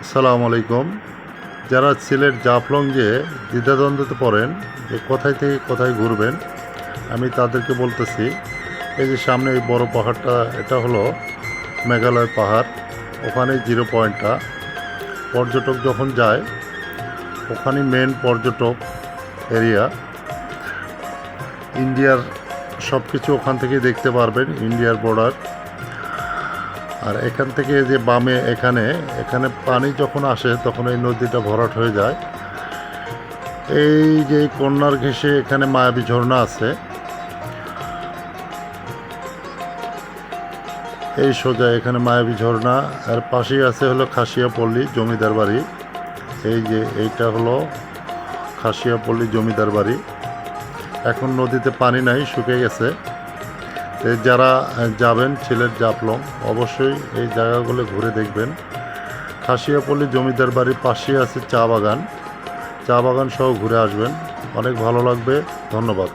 আসসালামু আলাইকুম। যারা সিলেট জাফলং যে দ্বিধাদ্বন্দ্বতে পড়েন যে কোথায় থেকে কোথায় ঘুরবেন, আমি তাদেরকে বলতেছি, এই যে সামনে এই বড় পাহাড়টা, এটা হলো মেঘালয় পাহাড়। ওখানে জিরো পয়েন্টটা পর্যটক যখন যায়, ওখানে মেন পর্যটক এরিয়া। ইন্ডিয়ার সব কিছু ওখান থেকে দেখতে পারবেন, ইন্ডিয়ার বর্ডার। আর এখান থেকে যে বামে এখানে এখানে পানি যখন আসে তখন এই নদীটা ভরাট হয়ে যায়। এই যে কন্যার ঘেঁষে এখানে মায়াবী ঝর্ণা আছে, এই সোজা এখানে মায়াবী ঝর্ণা। আর পাশেই আছে হলো খাসিয়াপল্লী জমিদার বাড়ি। এই যে এইটা হলো খাসিয়াপল্লী জমিদার বাড়ি। এখন নদীতে পানি নাই, শুকিয়ে গেছে। যারা যাবেন সিলেট জাফলং, অবশ্যই এই জায়গাগুলো ঘুরে দেখবেন। খাসিয়াপল্লী জমিদার বাড়ির পাশেই আছে চা বাগান, চা বাগান সহ ঘুরে আসবেন, অনেক ভালো লাগবে। ধন্যবাদ।